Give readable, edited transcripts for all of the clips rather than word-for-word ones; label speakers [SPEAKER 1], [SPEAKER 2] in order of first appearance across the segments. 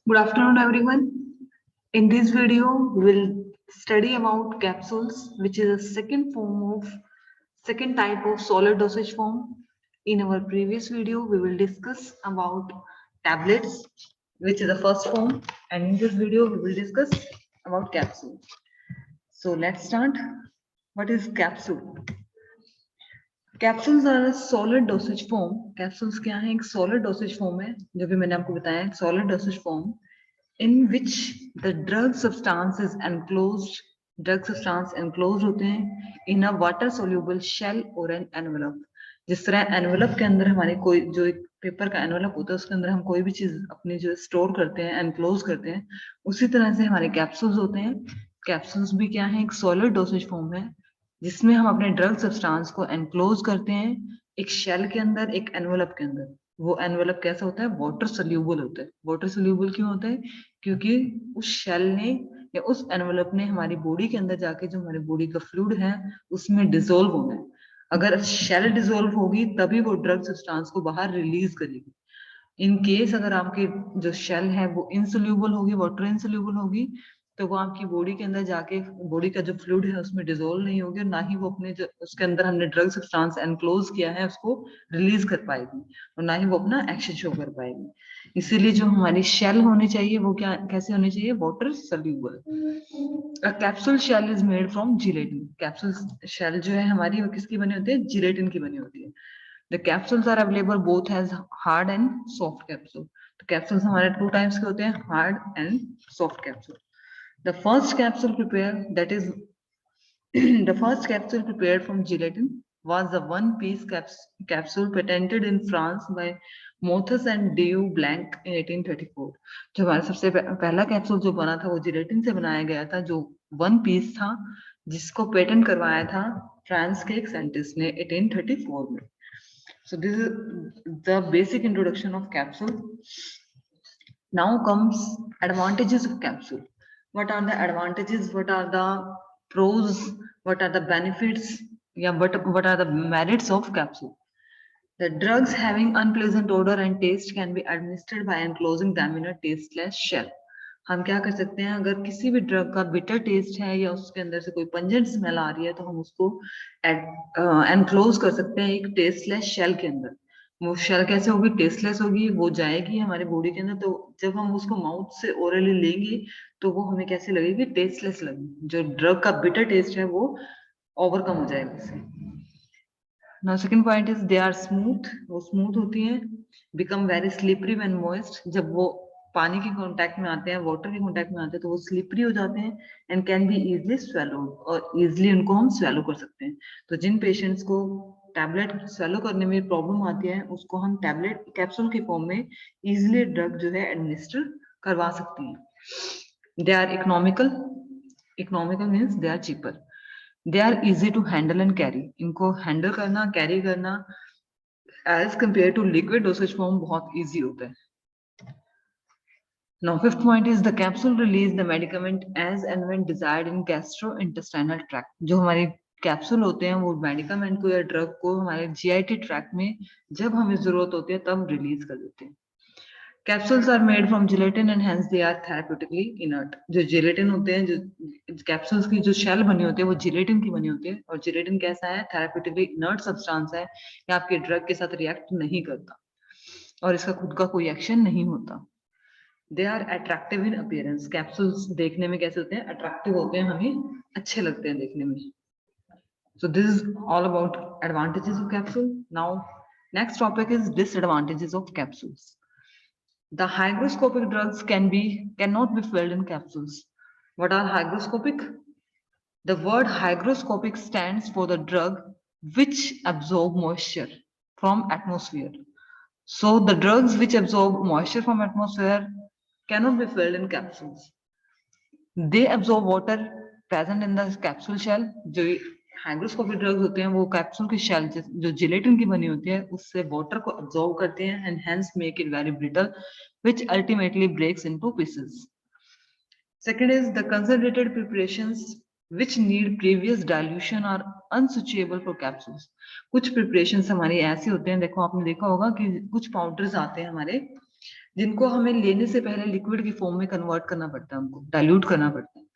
[SPEAKER 1] Good afternoon, everyone. In this video, we will study about capsules, which is a second type of solid dosage form. In our previous video, we will discuss about tablets, which is the first form, and in this video, we will discuss about capsule. So let's start. What is capsule? Capsules are solid dosage form. Capsules क्या है? एक solid dosage form है, जो भी मैंने आपको बताया, solid dosage form in which the drug substance is enclosed. Drug substance enclose होते हैं इन अ वाटर सोल्यूबल शेल और एन एनवेलप. जिस तरह एनवेलप के अंदर हमारे कोई जो एक पेपर का एनवेलप होता है, उसके अंदर हम कोई भी चीज अपनी जो स्टोर करते हैं, एनक्लोज करते हैं, उसी तरह से हमारे कैप्सूल्स होते हैं. कैप्सूल्स भी क्या है? एक सॉलिड डोसेज फॉर्म है, जिसमें हम अपने ड्रग सब्सटेंस को एनक्लोज करते हैं एक शेल के अंदर, एक एनवेलप के अंदर. वो एनवेलप कैसा होता है? वाटर सोल्यूबल होता है. वाटर सोल्यूबल क्यों होता है? क्योंकि उस शेल ने या उस एनवेलप ने हमारी बॉडी के अंदर जाके जो हमारी बॉडी का फ्लूइड है उसमें डिसोल्व होना है. अगर शेल डिसोल्व होगी तभी वो ड्रग सब्सटेंस को बाहर रिलीज करेगी. इन केस अगर आपकी जो शेल है वो इनसोल्यूबल होगी, वाटर इनसोल्यूबल होगी, तो वो आपकी बॉडी के अंदर जाके बॉडी का जो फ्लूइड है उसमें डिसोल्व नहीं होगी, और ना ही वो अपने जो उसके अंदर हमने ड्रग सब्सटेंस एनक्लोज किया है उसको रिलीज कर पाएगी, और ना ही वो अपना एक्शन शो कर पाएगी. इसीलिए जो हमारी शेल होनी चाहिए वो क्या कैसे होनी चाहिए? Water soluble. A capsule shell is made from gelatin. Capsule shell जो है हमारी, वो किसकी बनी होती है? जिलेटिन की बनी होती है. The capsules are available both as hard and soft capsule. तो capsules हमारे two types के होते हैं, hard and soft capsule. The first capsule prepared, that is the first capsule prepared from gelatin was the one-piece capsule patented in France by Mothus and Dieu Blanc in 1834. जो हमारा सबसे पहला capsule जो बना था वो जिलेटिन से बनाया गया था, जो वन पीस था, जिसको पेटेंट करवाया था फ्रांस के एक साइंटिस्ट ने 1834 में. So this is the basic introduction of capsule. Now comes advantages of capsule. What are the advantages? What are the pros? What are the benefits? Yeah, what are the merits of capsule? The drugs having unpleasant odor and taste can be administered by enclosing them in a tasteless shell. हम क्या कर सकते हैं? अगर किसी भी drug का bitter taste है या उसके अंदर से कोई पंजेंट स्मेल आ रही है, तो हम उसको एनक्लोज कर सकते हैं एक टेस्टलेस शेल के अंदर. वो शेल कैसे होगी? टेस्टलेस होगी, वो जाएगी हमारे बॉडी के अंदर, तो जब हम उसको माउथ से ओरली लेंगे तो वो हमें कैसे लगेगी? टेस्टलेस लगेगी. जो ड्रग का बिटर टेस्ट है वो ओवरकम हो जाएगा इससे. Now second point is they are smooth. वो स्मूथ होती हैं. Become very slippery when moist. जब वो पानी के कांटेक्ट में आते हैं, वाटर के कांटेक्ट में आते हैं, तो वो स्लिपरी हो जाते हैं. And can be easily swallow, और इजीली उनको हम स्वेलो कर सकते हैं. तो जिन पेशेंट्स को टैबलेट स्वेलो करने में प्रॉब्लम आती है, उसको हम टैबलेट कैप्सूल के फॉर्म में इजीली ड्रग जो है एडमिनिस्टर करवा सकते हैं. They are economical. Economical means they are cheaper. They are easy to handle and carry. इनको हैंडल करना, कैरी करना as compare to liquid dosage form बहुत इजी होता है. Now, fifth point is the capsule release the medicament as and when desired in gastrointestinal tract. जो हमारे capsule होते हैं वो मेडिकामेंट को या ड्रग को हमारे जीआईटी ट्रैक्ट में जब हमें जरूरत होती है तब रिलीज कर देते हैं. Capsules are made from gelatin and hence they are therapeutically inert. जो जिलेटिन होते हैं, जो कैप्सूल्स की जो शेल बनी होती है वो जिलेटिन की बनी होती है, और जिलेटिन कैसा है? थेराप्यूटिकली इनर्ट सब्सटेंस है, या आपके ड्रग के साथ रिएक्ट नहीं करता और इसका खुद का कोई एक्शन नहीं होता. They are attractive in appearance. Capsules देखने में कैसे होते हैं? अट्रैक्टिव होते हैं, हमें अच्छे लगते हैं देखने में. So this is all about advantages of capsule. Now next topic is disadvantages of capsules. The hygroscopic drugs cannot be filled in capsules. What are hygroscopic? The word hygroscopic stands for the drug which absorb moisture from atmosphere. So the drugs which absorb moisture from atmosphere cannot be filled in capsules. They absorb water present in the capsule shell. जो hygroscopic drugs होते हैं वो capsule की shell जो gelatin की बनी होती है उससे वाटर को अब्सॉर्ब करते हैं and hence make it very brittle which ultimately breaks into pieces. Second is the concentrated preparations which need previous dilution are unsuitable for capsules. कुछ preparations हमारे ऐसे होते हैं, देखो आपने देखा होगा कि कुछ पाउडर्स आते हैं हमारे जिनको हमें लेने से पहले लिक्विड की फॉर्म में कन्वर्ट करना पड़ता है, हमको डाइल्यूट करना पड़ता है।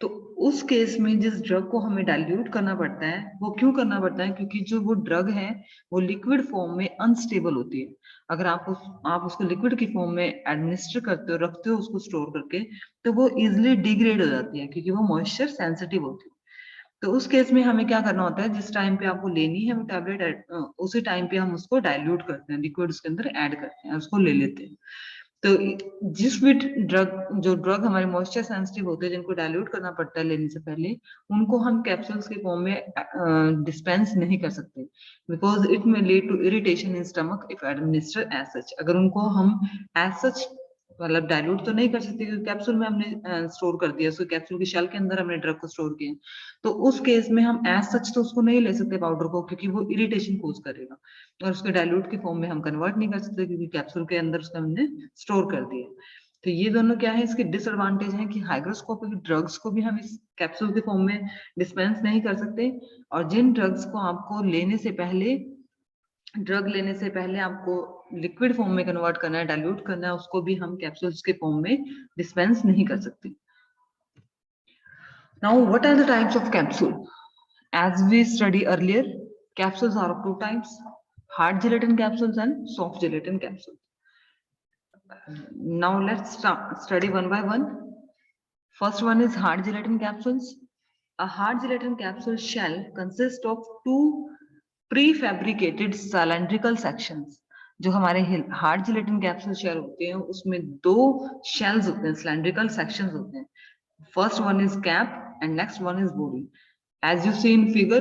[SPEAKER 1] तो उस केस में जिस ड्रग को हमें डाइल्यूट करना पड़ता है, वो क्यों करना पड़ता है? क्योंकि जो वो ड्रग है वो लिक्विड फॉर्म में अनस्टेबल होती है। अगर आप उसको लिक्विड की फॉर्म में एडमिनिस्टर करते हो, रखते हो उसको स्टोर करके, तो वो इजिली डिग्रेड हो जाती है, क्योंकि वो मॉइस्चर सेंसिटिव होती है। तो उस केस में हमें क्या करना होता है, जिस टाइम पे आपको लेनी है वो टैबलेट, उसी टाइम पे हम उसको डाइल्यूट करते हैं, लिक्विड उसके अंदर ऐड करते हैं, उसको ले लेते हैं। तो जिस भी जो ड्रग हमारे मॉइस्चर सेंसिटिव होते हैं, जिनको डाइल्यूट करना पड़ता है लेने से पहले, उनको हम कैप्सूल्स के फॉर्म में डिस्पेंस नहीं कर सकते, because it may lead to irritation in stomach if administer as such. अगर उनको हम एज सच मतलब डाइल्यूट तो नहीं कर सकते, क्योंकि कैप्सूल में हमने स्टोर कर दिया, उसको कैप्सूल की शेल के अंदर हमने ड्रग को स्टोर किया, तो उस केस में हम एज सच तो उसको नहीं ले सकते पाउडर को, क्योंकि वो इरिटेशन कोज करेगा, और उसके डाइल्यूट की फॉर्म में हम कन्वर्ट नहीं कर सकते, क्योंकि कैप्सूल के अंदर उसका हमने स्टोर कर दिया। तो ये दोनों क्या है, इसके डिसएडवांटेज है कि हाइग्रोस्कोपिक ड्रग्स को भी हम इस कैप्सूल के फॉर्म में डिस्पेंस नहीं कर सकते, और जिन ड्रग्स को आपको लेने से पहले, ड्रग लेने से पहले आपको लिक्विड फॉर्म में कन्वर्ट करना है, डाइल्यूट करना है, उसको भी हम कैप्सूल्स के फॉर्म में डिस्पेंस नहीं कर सकते। Now what are the types of capsule? As we studied earlier, capsules are of two types: hard gelatin capsules and soft gelatin capsules. Now let's study one by one. First one is hard gelatin capsules. A hard gelatin capsule shell consists of two prefabricated cylindrical sections. जो हमारे hard gelatin capsule shell होते हैं, उसमें दो shells होते हैं, cylindrical sections होते हैं. First one is cap and next one is body. As you see in figure,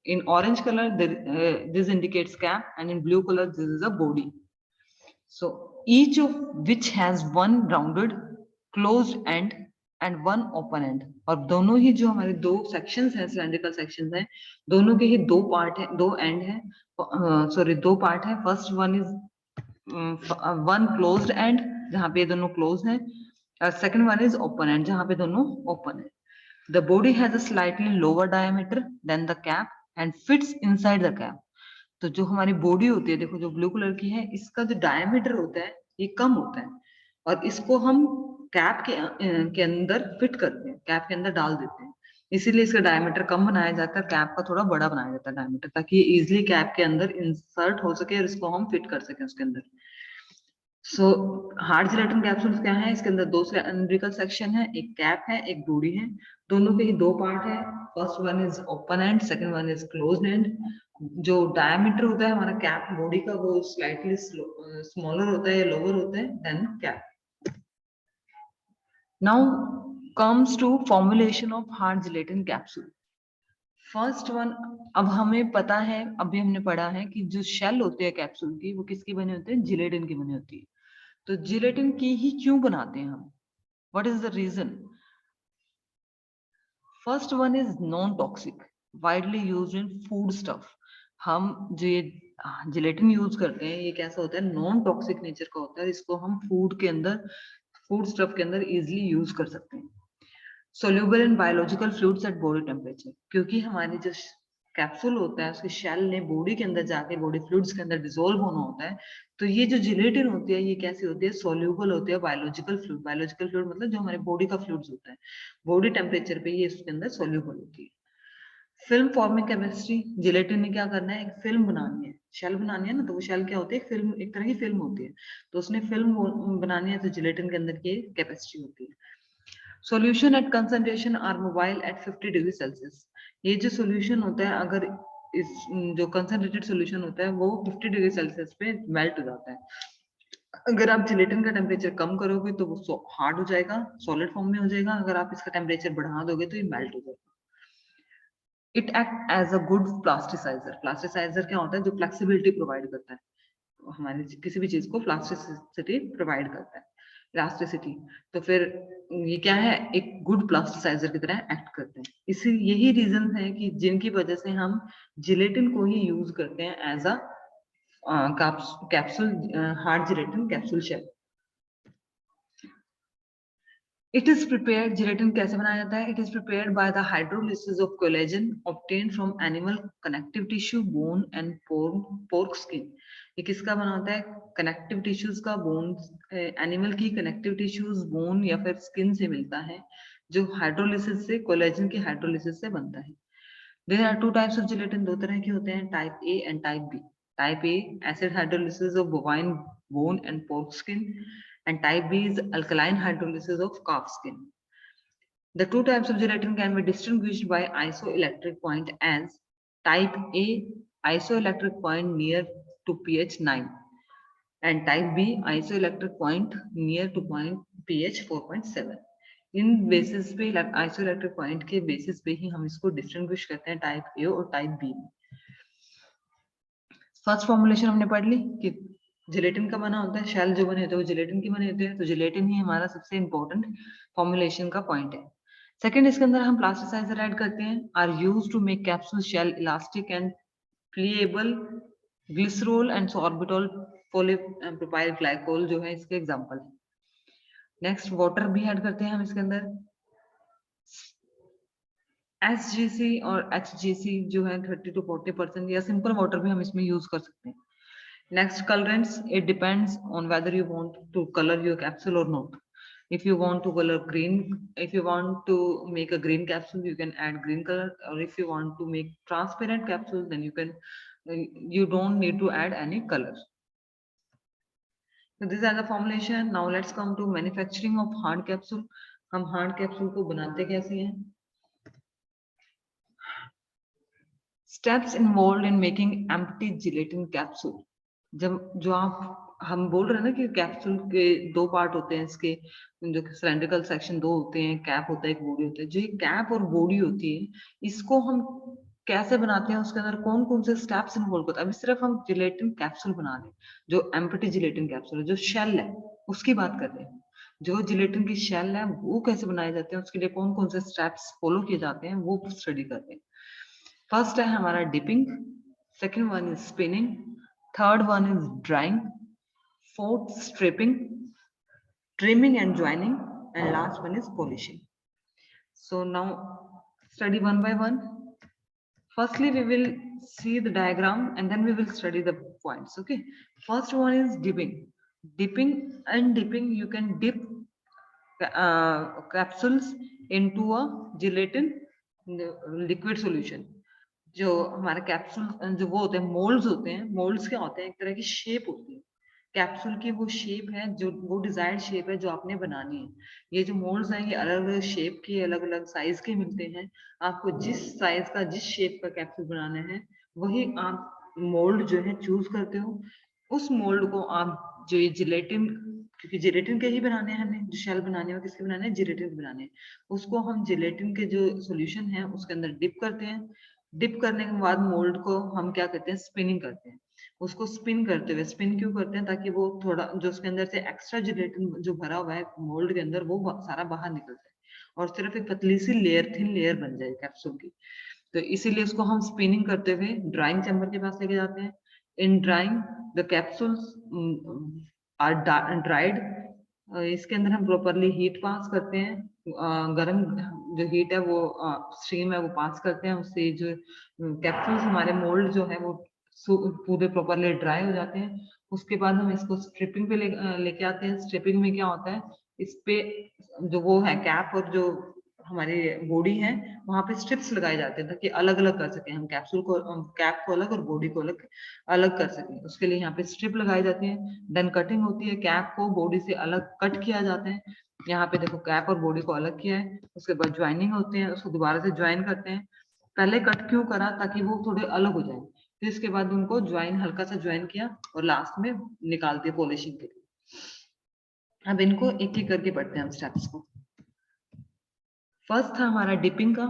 [SPEAKER 1] in orange color, this indicates cap, and in blue color, this is a body. So each of which has one rounded closed end and one open end. और दोनों ही जो हमारे दो sections हैं, cylindrical sections हैं, दोनों के ही दो part है, दो end है, sorry, दो part है. First one is one closed end, जहाँ पे दोनों closed हैं, और second one is open end, जहाँ पे दोनों open है. The body has a slightly lower diameter than the cap and fits inside the cap. तो जो हमारी बॉडी होती है, देखो जो ब्लू कलर की है, इसका जो डायमीटर होता है ये कम होता है, और इसको हम कैप के अंदर फिट करते हैं, कैप के अंदर डाल देते हैं, इसीलिए इसका डायमीटर कम बनाया जाता है, कैप का थोड़ा बड़ा बनाया जाता है डायमीटर, ताकि ये इजिली कैप के अंदर इंसर्ट हो सके और इसको हम फिट कर सके उसके अंदर. सो हार्ड जिलेटिन कैप्सूल्स क्या है, इसके अंदर दो सिलेंड्रिकल सेक्शन है, एक कैप है, एक बॉडी है, दोनों के ही दो पार्ट है. First one is open and, second one is closed end. जो डायमीटर होता है हमारा कैप बॉडी का, वो स्लाइटली स्मॉलर होता है, लोअर होता है than cap. Now comes to formulation of hard gelatin capsule. First one, अब हमें पता है, अभी हमने पढ़ा है कि जो शेल होती है कैप्सूल की, वो किसकी बनी होती है? जिलेटिन की बनी होती है. तो जिलेटिन की ही क्यों बनाते हैं हम? What is the reason? First one is non toxic, widely used in food stuff. हम जो ये जिलेटिन यूज करते हैं, ये कैसा होता है? नॉन टॉक्सिक नेचर का होता है, इसको हम फूड के अंदर, फूड स्टफ के अंदर इजिली यूज कर सकते हैं. Soluble in biological fluids at body temperature, क्योंकि हमारी जो कैप्सूल होता है उसके शेल ने बॉडी के अंदर जाके बॉडी फ्लूइड्स के अंदर डिसोल्व होना होता है. तो ये जो जिलेटिन होती है, ये कैसी होती है? सोल्यूबल होती है बायोलॉजिकल फ्लूइड. बायोलॉजिकल फ्लूइड मतलब जो हमारे बॉडी का फ्लूइड्स होता है, बॉडी टेम्परेचर पे ये उसके अंदर सोल्यूबल होती है. फिल्म फॉर्मिंग केमिस्ट्री, जिलेटिन ने क्या करना है? एक फिल्म बनानी है, शेल बनानी है ना, तो वो शेल क्या होती है? फिल्म, एक तरह की फिल्म होती है, तो उसने फिल्म बनानी है, तो जिलेटिन के अंदर की कैपेसिटी होती है. Solution at concentration are mobile at 50 degree Celsius. ये जो सॉल्यूशन होता है, अगर इस जो कंसंट्रेटेड सॉल्यूशन होता है वो 50 डिग्री सेल्सियस पे मेल्ट हो जाता है. अगर आप जिलेटिन का टेम्परेचर कम करोगे तो वो हार्ड हो जाएगा, सॉलिड फॉर्म में हो जाएगा. अगर आप इसका टेम्परेचर बढ़ा दोगे तो ये मेल्ट हो जाएगा. It act as a good plasticizer. Plasticizer क्या होता है? जो फ्लेक्सिबिलिटी प्रोवाइड करता है, हमारे किसी भी चीज को प्लास्टिसिटी प्रोवाइड करता है, प्लास्टिसिटी. तो फिर ये क्या है? एक गुड प्लास्टिसाइजर की तरह एक्ट करते हैं. इसी यही रीजन है कि जिनकी वजह से हम जिलेटिन को ही यूज करते हैं as a capsule, hard gelatin capsule shell. It is prepared, gelatin कैसे बनाया जाता है? It is prepared by the hydrolysis of collagen obtained from animal connective tissue, bone and pork skin. ये किसका बना होता है? कनेक्टिव टिश्यूज का, बोन, एनिमल की कनेक्टिव टिश्यूज, बोन या फिर स्किन से मिलता है, जो हाइड्रोलिसिस से, कोलेजन की हाइड्रोलिसिस से बनता है. There are two types of gelatin, दो तरह के होते हैं, type A and type B. Type A, acid hydrolysis of bovine bone and pork skin, and type B is alkaline hydrolysis of calf skin. The two types of gelatin can be distinguished by isoelectric point as type A, isoelectric point near to pH 9, and type B, isoelectric point near to point pH 4.7. In basis पे, isoelectric point के basis पे ही हम इसको distinguish करते हैं type A और type B में. First formulation हमने पढ़ ली कि जिलेटिन का बना होता है, शेल जो बने होते हैं वो जिलेटिन के बने होते हैं, तो जिलेटिन ही हमारा सबसे इंपॉर्टेंट फॉर्मुलेशन का पॉइंट है. सेकंड, इसके अंदर हम प्लास्टिसाइजर ऐड करते हैं, are used to make capsule shell elastic and pliable. Glycerol and sorbitol polypropyl glycol जो है इसके एग्जांपल है. नेक्स्ट, वाटर भी ऐड करते हैं हम इसके अंदर. SGC और HGC जो है 30 to 40%, या सिंपल वाटर भी हम इसमें यूज कर सकते हैं. Next, colourants. It depends on whether you want to colour your capsule और not. If you want to color green, if you want to make a green capsule, you can add green color, or if you want to make transparent capsule, then you don't need to add any color. So this is the formulation. Now let's come to manufacturing of hard capsule. हम hard capsule को बनाते कैसे हैं? Steps involved in making empty gelatin capsule. जब जो हम बोल रहे हैं ना कि कैप्सूल के दो पार्ट होते हैं, इसके जो सिलेंड्रिकल सेक्शन दो होते हैं, कैप होता है, एक बॉडी होता है. जो ये कैप और बॉडी होती है, इसको हम कैसे बनाते हैं, उसके अंदर कौन कौन से स्टेप्स इन्वॉल्व होता है. अभी सिर्फ हम जिलेटिन कैप्सूल बना रहे हैं, जो एम्प्टी जिलेटिन कैप्सूल है, जो शेल है उसकी बात कर रहे हैं. जो जिलेटिन की शेल है वो कैसे बनाए जाते हैं, उसके लिए कौन कौन से स्टेप्स फॉलो किए जाते हैं, वो स्टडी करते हैं. फर्स्ट है हमारा dipping, second one is spinning, third one is drying, fourth stripping, trimming and joining, and last one is polishing. So now study one by one. Firstly, we will see the diagram and then we will study the points. Okay, first one is dipping. Dipping, you can dip capsules into a gelatin liquid solution. जो हमारे capsule जो वो होते हैं, moulds होते हैं. Moulds क्या होते हैं? एक तरह की शेप होती है कैप्सूल की. वो शेप है जो वो डिजायर्ड शेप है जो आपने बनानी है. ये जो मोल्ड्स हैं ये अलग अलग शेप के, अलग अलग साइज के मिलते हैं. आपको जिस साइज का, जिस शेप का कैप्सूल बनाना है, वही आप मोल्ड जो है चूज करते हो. उस मोल्ड को आप जो ये जिलेटिन, क्योंकि जिलेटिन के ही बनाने हैं हमें, जो शेल बनाने हैं किसके बनाने हैं? जिलेटिन के बनाने हैं. उसको हम जिलेटिन के जो सोल्यूशन है उसके अंदर डिप करते हैं. डिप करने के बाद मोल्ड को हम क्या करते हैं? स्पिनिंग करते हैं. उसको स्पिन करते हुए, स्पिन क्यों करते हैं? ताकि वो थोड़ा जो उसके अंदर से एक्स्ट्रा जिलेटिन जो भरा हुआ है मोल्ड के अंदर, वो सारा बाहर निकल जाए और सिर्फ एक पतली सी लेयर, थिन लेयर बन जाए कैप्सूल की. तो इसीलिए उसको हम स्पिनिंग करते हुए ड्राइंग चैम्बर के पास लेके जाते हैं. In drying the capsules are dried. इसके अंदर हम प्रॉपरली हीट पास करते हैं. गर्म जो हीट है वो स्ट्रीम है वो पास करते हैं. उससे जो कैप्सूल्स हमारे मोल्ड जो है वो पूरे प्रॉपरली ड्राई हो जाते हैं. उसके बाद हम इसको स्ट्रिपिंग पे लेके आते हैं. स्ट्रिपिंग में क्या होता है? इस पे जो वो है कैप और जो हमारी बॉडी है, वहां पे स्ट्रिप्स लगाए जाते हैं ताकि अलग अलग कर सकें हम कैप्सूल को, कैप को अलग और बॉडी को अलग अलग कर सकें. उसके लिए यहाँ पे स्ट्रिप लगाई जाती है. देन कटिंग होती है. कैप को बॉडी से अलग कट किया जाता है. यहाँ पे देखो कैप और बॉडी को अलग किया है. उसके बाद ज्वाइनिंग होते हैं, उसको दोबारा से ज्वाइन करते हैं. पहले कट क्यों करा? ताकि वो थोड़े अलग हो जाए. फिर इसके बाद उनको ज्वाइन, हल्का सा ज्वाइन किया और लास्ट में निकालते हैं पॉलिशिंग के लिए. अब इनको एक एक करके पढ़ते हैं हम स्टेप्स को. फर्स्ट था हमारा डिपिंग का.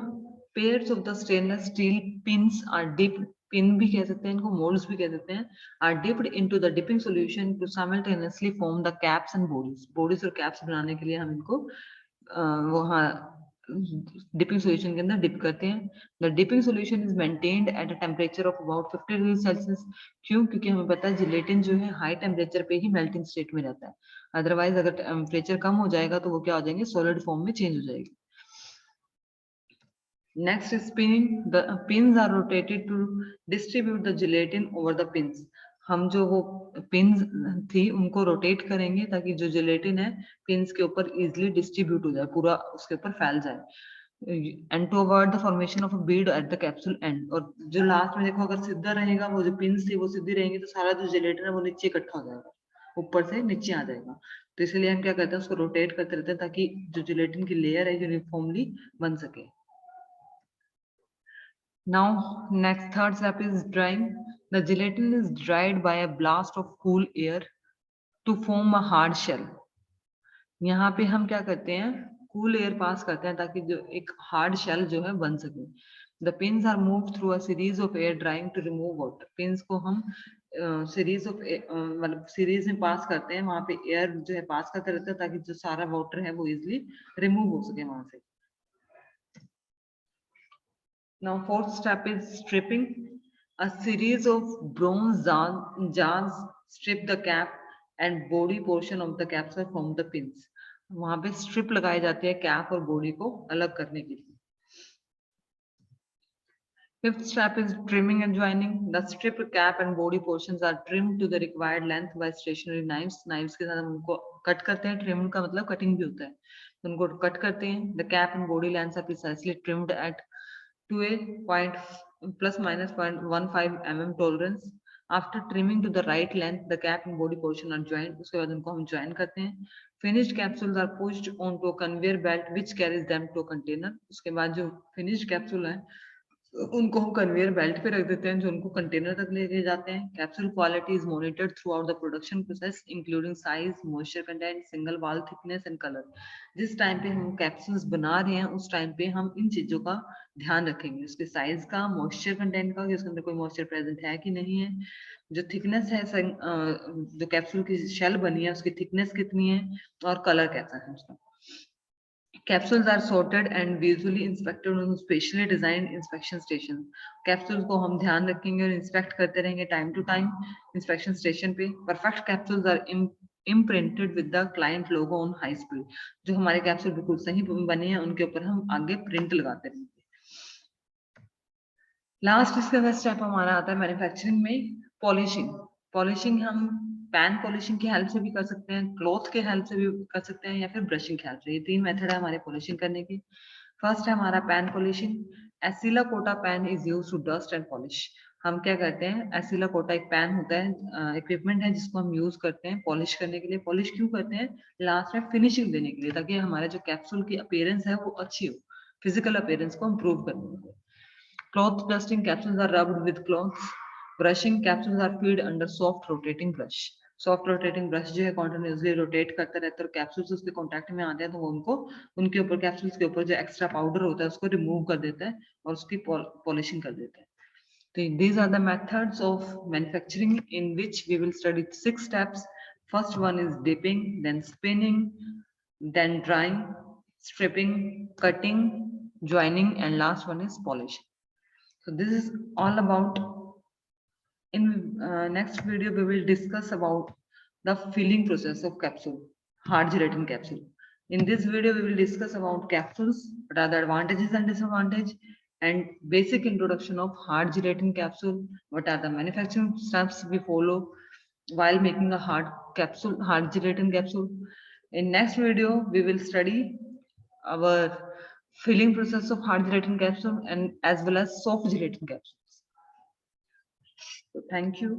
[SPEAKER 1] Pairs of the stainless steel pins are dipped. Pin भी कह सकते हैं इनको, मोल्ड्स भी कह सकते हैं. Are dipped into the dipping solution to simultaneously form the caps and bodies. Bodies और कैप्स बनाने के लिए हम इनको वहाँ डिपिंग सॉल्यूशन के अंदर डिप करते हैं। The dipping solution is maintained at a temperature of about 50 degree Celsius. क्यों? क्योंकि हमें पता है जिलेटिन जो है हाई टेम्परेचर पे ही मेल्टिंग स्टेट में रहता है, अदरवाइज अगर टेम्परेचर कम हो जाएगा तो वो क्या हो जाएंगे, सॉलिड फॉर्म में चेंज हो जाएगी। Next is spinning. The pins are rotated to distribute the gelatin over the pins. हम जो वो पिंस थी उनको रोटेट करेंगे ताकि जो जिलेटिन है पिंस के ऊपर इजिली डिस्ट्रीब्यूट हो जाए, पूरा उसके ऊपर फैल जाए। And to avoid the formation of a bead at the capsule end. और जो लास्ट में देखो अगर सीधा रहेगा, वो जो पिंस थी वो सीधी रहेंगी तो सारा जो जिलेटिन है वो नीचे इकट्ठा हो जाएगा, ऊपर से नीचे आ जाएगा। तो इसलिए हम क्या करते हैं, उसको रोटेट करते रहते हैं ताकि जो जिलेटिन की लेयर है यूनिफॉर्मली बन सके। Now, next third step is drying. The gelatin is dried by a blast of cool air to form a hard shell. यहाँ पे हम क्या करते हैं, कूल एयर पास करते हैं ताकि जो एक हार्ड शेल जो है बन सके। The pins are move through a series of air drying to remove water. Pins को हम सीरीज ऑफ मतलब सीरीज में पास करते हैं, वहां पे एयर जो है पास करते रहते हैं ताकि जो सारा वाटर है वो इजिली रिमूव हो सके वहां से। Now, fourth step is stripping. A series of bronze jars strip the cap and body portion of the capsule from the pins. वहां पे स्ट्रिप लगाए जाते हैं कैप और बॉडी को अलग करने के लिए। Fifth step is trimming and joining. The stripped cap and body portions are trimmed to the required length by stationary knives. Knives के साथ हम उनको कट करते हैं। ट्रिम का मतलब कटिंग भी होता है, तो उनको कट करते हैं। The cap and body lengths are precisely trimmed at to a point plus minus 0.15 mm tolerance. After trimming to the right length, the cap and body portion are joined. उसके बाद उनको हम join करते हैं। Finished capsules are pushed onto a conveyor belt which carries them to a container. उसके बाद जो finished capsule है उनको हम कन्वेयर बेल्ट पे रख देते हैं जो उनको कंटेनर तक लेके जाते हैं। Capsule quality is monitored through out the production process including size, moisture content, single wall thickness and colour. जिस टाइम पे हम कैप्सूल्स बना रहे हैं उस टाइम पे हम इन चीजों का ध्यान रखेंगे, उसके साइज का, मॉइस्चर कंटेंट का कि उसके अंदर कोई मॉइस्चर प्रेजेंट है कि नहीं है, जो थिकनेस है जो कैप्सूल की शेल बनी है उसकी थिकनेस कितनी है, और कलर कैसा है उसका। Capsules are sorted and visually inspected on specially designed inspection stations. Capsules को हम ध्यान रखेंगे और इंस्पेक्ट करते रहेंगे time to time inspection station पे। Perfect capsules are imprinted with the client logo on high speed. जो हमारे कैप्सूल बिल्कुल सही बने हैं उनके ऊपर हम आगे प्रिंट लगाते रहेंगे। लास्ट इसका स्टेप हमारा आता है मैन्युफैक्चरिंग में पॉलिशिंग। पॉलिशिंग हम पैन पॉलिशिंग की हेल्प से भी कर सकते हैं, क्लॉथ के हेल्प से भी कर सकते हैं, या फिर ब्रशिंग की हेल्प से। ये तीन मेथड है हमारे पॉलिशिंग करने की। फर्स्ट है हमारा pan polishing. Accela Cota pan is use to dust and polish. हम क्या करते हैं, एसिला कोटा एक पैन होता है, इक्विपमेंट है जिसको हम यूज करते हैं पॉलिश करने के लिए। पॉलिश क्यों करते हैं? लास्ट में फिनिशिंग देने के लिए, ताकि हमारे जो कैप्सूल की अपीयरेंस है वो अच्छी हो, फिजिकल अपीयरेंस को इम्प्रूव करने के लिए। Cloth dusting, capsules are rubbed with cloths. Brushing, capsules are fed under soft rotating brush. Soft rotating brush जो है कॉन्टिन्यूसली रोटेट करता रहता है और कैप्सूल्स उसके कांटेक्ट में आते हैं तो वो उनको उनके ऊपर कैप्सूल्स के ऊपर जो एक्स्ट्रा पाउडर होता है उसको रिमूव कर देता है और उसकी पॉलिशिंग कर देता है। तो these are the methods of manufacturing in which we will study 6 steps. First one is dipping, then spinning, then drying, stripping, cutting, joining, and last one is polishing. So this is all about. In next video we will discuss about the filling process of capsule, hard gelatin capsule. In this video we will discuss about capsules, what are the advantages and disadvantages, and basic introduction of hard gelatin capsule, what are the manufacturing steps we follow while making a hard gelatin capsule. In next video we will study our filling process of hard gelatin capsule and as well as soft gelatin capsule. So thank you.